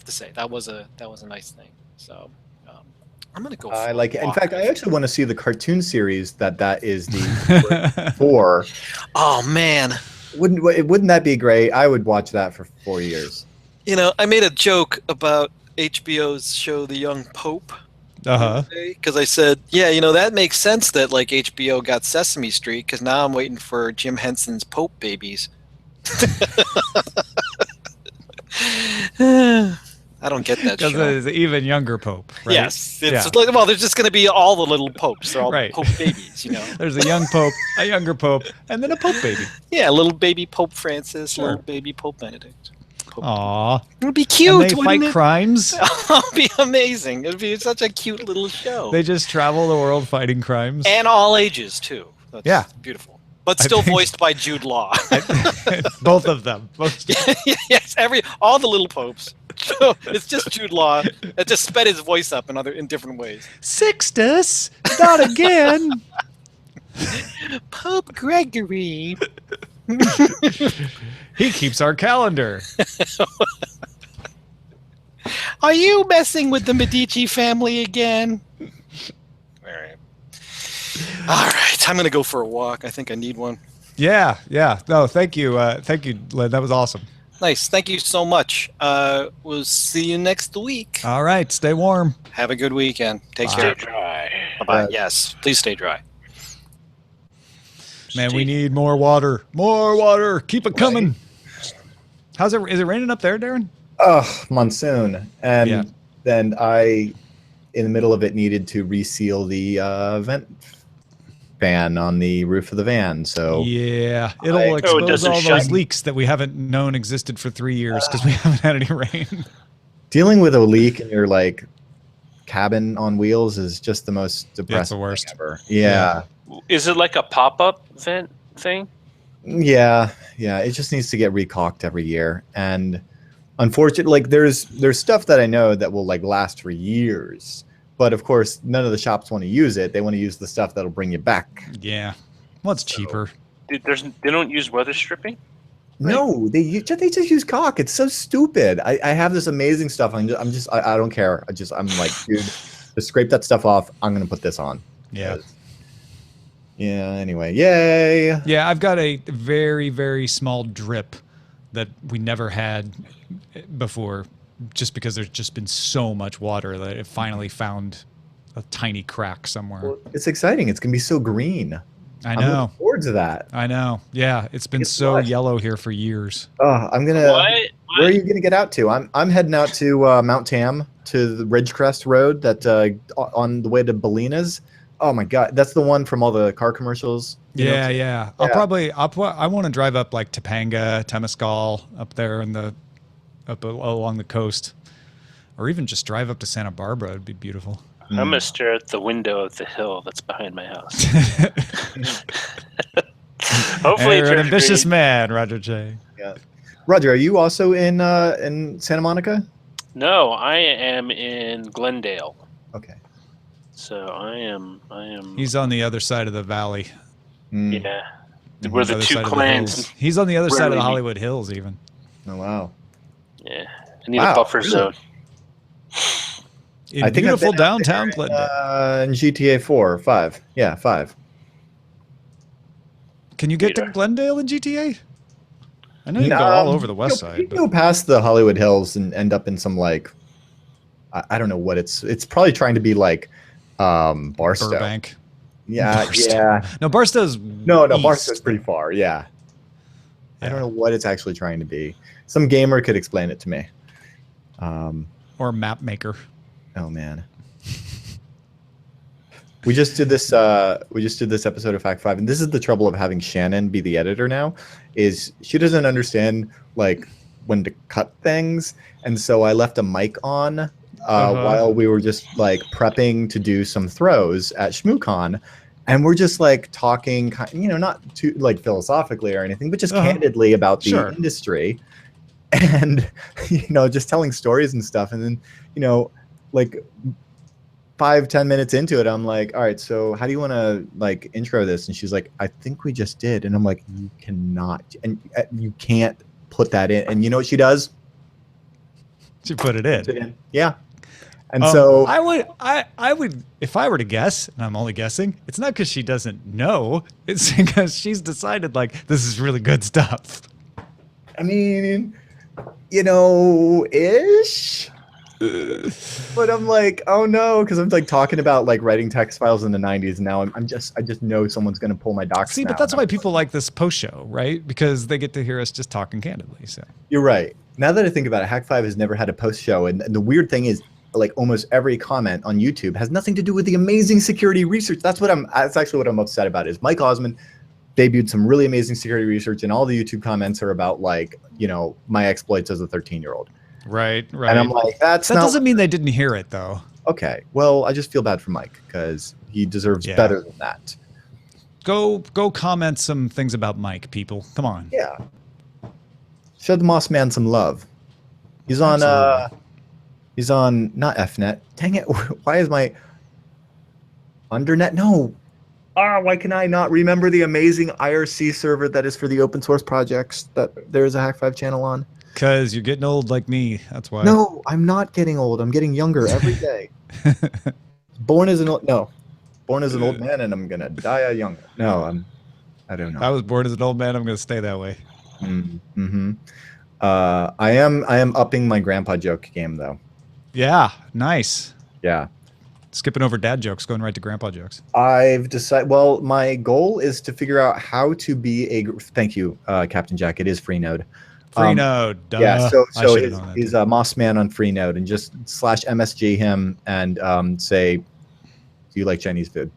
to say that was a nice thing. So I'm gonna go. I for like a it. In walk. fact, I actually want to see the cartoon series that is the for. Oh man, Wouldn't that be great? I would watch that for 4 years. I made a joke about HBO's show The Young Pope Uh-huh. because I said, that makes sense that like HBO got Sesame Street because now I'm waiting for Jim Henson's Pope babies. I don't get that Because show. it's an even younger pope, right? Yes, it's Yeah. like, well, there's just going to be all the little popes. They're all Right. Pope babies, There's a young pope, a younger pope, and then a pope baby. Yeah, little baby Pope Francis, Sure. little baby Pope Benedict. Aw. It would be And cute. they wouldn't fight it? crimes. It'd be amazing. It'd be such a cute little show. They just travel the world fighting crimes. And all ages too. That's Yeah. beautiful. But I still think- voiced by Jude Law. Both of them. Yes, all the little popes. So it's just Jude Law. It just sped his voice up in different ways. Sixtus, not again. Pope Gregory. He keeps our calendar. Are you messing with the Medici family again? All right. All right. I'm gonna go for a walk. I think I need one. Yeah. No, thank you, Len. That was awesome. Nice. Thank you so much. We'll see you next week. All right, stay warm. Have a good weekend. Take Stay care. dry. Bye-bye. Yes. Please stay dry. Man, we need more water. More water. Keep it coming. How's it? Is it raining up there, Darren? Oh, monsoon. And Yeah. then I, in the middle of it, needed to reseal the vent fan on the roof of the van. So Yeah, it'll it expose doesn't all shut. those leaks that we haven't known existed for 3 years because we haven't had any rain. dealing with a leak in your cabin on wheels is just the most depressing worst. thing ever. Yeah. Is it like a pop-up vent thing? Yeah. It just needs to get recocked every year. And unfortunately, like there's stuff that I know that will like last for years, but of course none of the shops want to use it. They want to use the stuff that'll bring you back. Yeah. Well, it's cheaper. Dude, they don't use weather stripping. No, they just use caulk. It's so stupid. I have this amazing stuff. I don't care. I'm like, dude, just scrape that stuff off. I'm gonna put this on. Yeah. Yeah. Anyway, yay. Yeah, I've got a very, very small drip that we never had before, just because there's just been so much water that it finally found a tiny crack somewhere. Well, it's exciting. It's gonna be so green. I I'm know. looking forward to that. I know. Yeah, it's been so yellow here for years. I'm gonna. What? Where are you gonna get out to? I'm heading out to Mount Tam, to the Ridgecrest Road that on the way to Bolinas. Oh my God, that's the one from all the car commercials. Yeah. I want to drive up like Topanga, Temescal, up there along the coast, or even just drive up to Santa Barbara. It'd be beautiful. I'm gonna stare at the window of the hill that's behind my house. Hopefully, You're an it's ambitious green. man, Roger J. Yeah. Roger, are you also in Santa Monica? No, I am in Glendale. Okay. So I am. He's on the other side of the valley. Mm. Yeah, where the other two side of the clans. hills. He's on the other side of the Really? Hollywood Hills, even. Oh wow. Yeah, I need Wow, a buffer really? zone. In I think beautiful I've been out downtown there Glendale. in GTA 4 or 5. Yeah, 5. Can you get to Peter. Glendale in GTA? I know you can go all over the west You side. can go past the Hollywood Hills and end up in some like I don't know what it's probably trying to be like Barstow. Burbank. Yeah, Barstow. yeah. No, Barstow's No, east. Barstow's pretty far. Yeah. I don't know what it's actually trying to be. Some gamer could explain it to me. Or map maker. Oh man. We just did this episode of Fact 5, and this is the trouble of having Shannon be the editor now, is she doesn't understand like when to cut things. And so I left a mic on while we were just like prepping to do some throws at ShmooCon. And we're just like talking, not too like philosophically or anything, but just candidly about the industry, and just telling stories and stuff. And then like 5-10 minutes into it, I'm like, all right, so how do you want to like intro this? And she's like, I think we just did. And I'm like, you cannot, and you can't put that in. And you know what she does? She put it in. Yeah. And so I would, if I were to guess, and I'm only guessing, it's not because she doesn't know. It's because she's decided like this is really good stuff. I mean, ish. But I'm like, oh no, because I'm like talking about like writing text files in the 90s, and now I just know someone's gonna pull my docs. See, but that's why people like this post show, right? Because they get to hear us just talking candidly. So you're right. Now that I think about it, Hack 5 has never had a post show, and the weird thing is, like almost every comment on YouTube has nothing to do with the amazing security research. That's actually what I'm upset about. Is Mike Osmond debuted some really amazing security research, and all the YouTube comments are about like my exploits as a 13-year-old. Right. And I'm like, that doesn't mean they didn't hear it though. Okay, well, I just feel bad for Mike because he deserves better than that. Go comment some things about Mike, people. Come on. Yeah. Show the Moss Man some love. He's on Absolutely. He's on not FNet. Dang it! Why is my Undernet? No. Why can I not remember the amazing IRC server that is for the open source projects that there is a Hack 5 channel on? Because you're getting old like me. That's why. No, I'm not getting old. I'm getting younger every day. Born as an old man, and I'm gonna die a young. No, I don't know. I was born as an old man. I'm going to stay that way. Mm-hmm. I am upping my grandpa joke game though. Yeah, nice. Yeah. Skipping over dad jokes, going right to grandpa jokes. I've decided. Well, my goal is to figure out how to be a. Thank you, Captain Jack. It is Freenode. Freenode. Yeah. So he's a Moss Man on Freenode, and just /MSG him and say, "Do you like Chinese food?"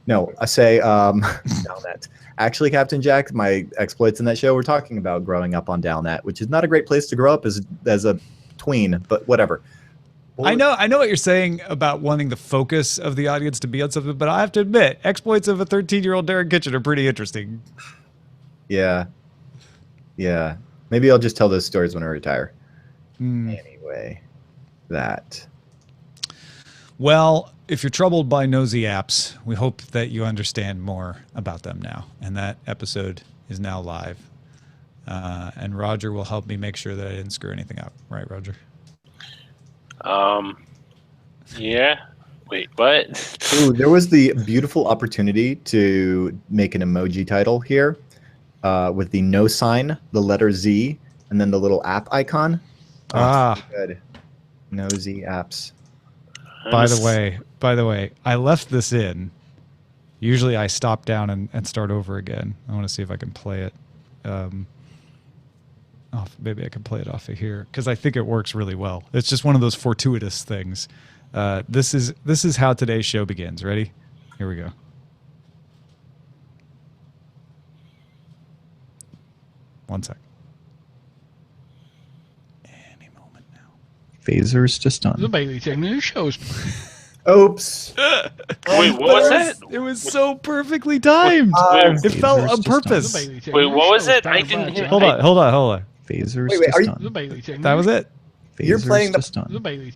No, I say Dalnet. Actually, Captain Jack, my exploits in that show were talking about growing up on Dalnet, which is not a great place to grow up as a tween, but whatever. I know what you're saying about wanting the focus of the audience to be on something, but I have to admit, exploits of a 13-year-old Darren Kitchen are pretty interesting. Yeah. Maybe I'll just tell those stories when I retire. Anyway, that. Well, if you're troubled by nosy apps, we hope that you understand more about them now. And that episode is now live. And Roger will help me make sure that I didn't screw anything up. Right, Roger? Yeah. Wait, what? Ooh, there was the beautiful opportunity to make an emoji title here with the no sign, the letter Z, and then the little app icon. Oh, so good. Nosy apps. By the way, I left this in. Usually I stop down and start over again. I want to see if I can play it. Maybe I can play it off of here because I think it works really well. It's just one of those fortuitous things. This is how today's show begins. Ready? Here we go. One sec. Any moment now. Phasers to The stun. Bailey Tech News shows. Oops. Wait, what was that? It was so perfectly timed. It fell on purpose. Wait, Wait, what was it? I didn't hear. Hold on. Phasers The to stun. Bailey Tech That was News. it. You're playing the The stun. Bailey.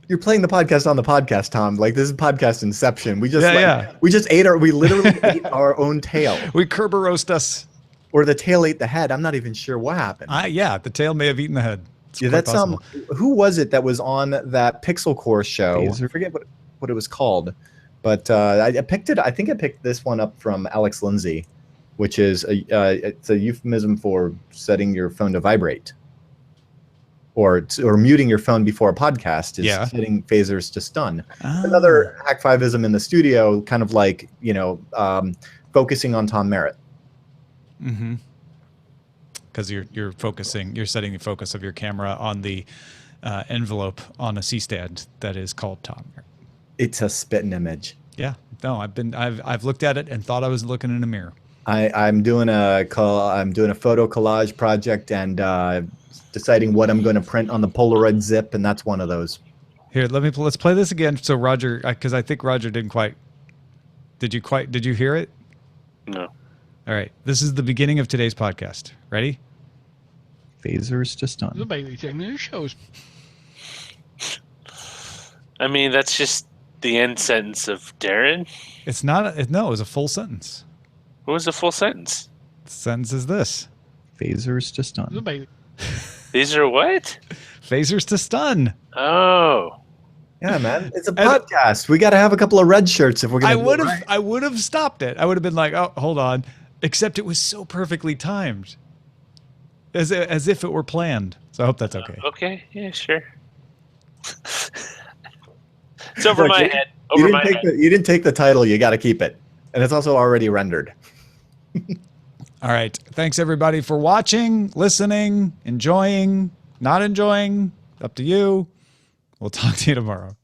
You're playing the podcast on the podcast, Tom. Like this is podcast inception. We just Yeah. we literally ate our own tail. We Kerber roast us. Or the tail ate the head. I'm not even sure what happened. Yeah, the tail may have eaten the head. It's Yeah, quite that's possible. who was it that was on that Pixel Core show? I forget what it was called, but I picked it. I think I picked this one up from Alex Lindsay, which is it's a euphemism for setting your phone to vibrate, or muting your phone before a podcast is setting phasers to stun. Another Hack 5ism in the studio, kind of like focusing on Tom Merritt. Mm-hmm. Because you're setting the focus of your camera on the envelope on a C-stand that is called Tom. It's a spitting image. Yeah, no, I've looked at it and thought I was looking in a mirror. I'm doing a photo collage project and deciding what I'm going to print on the Polaroid zip, and that's one of those. Here, let's play this again. So Roger, because I think Roger didn't quite. Did you hear it? No. All right, this is the beginning of today's podcast. Ready? Phasers to The stun. Bailey Tech News shows. I mean, that's just the end sentence of Darren. It's not. No, it was a full sentence. What was the full sentence? The sentence is this: Phasers to The stun. Bailey. These are what? phasers to stun. Oh. Yeah, man, it's a podcast. We got to have a couple of red shirts if we're going to. I would have stopped it. I would have been like, oh, hold on. Except it was so perfectly timed, as if it were planned. So I hope that's okay. Okay. Yeah. Sure. It's over my head. You didn't take the title. You got to keep it, and it's also already rendered. All right. Thanks everybody for watching, listening, enjoying, not enjoying. Up to you. We'll talk to you tomorrow.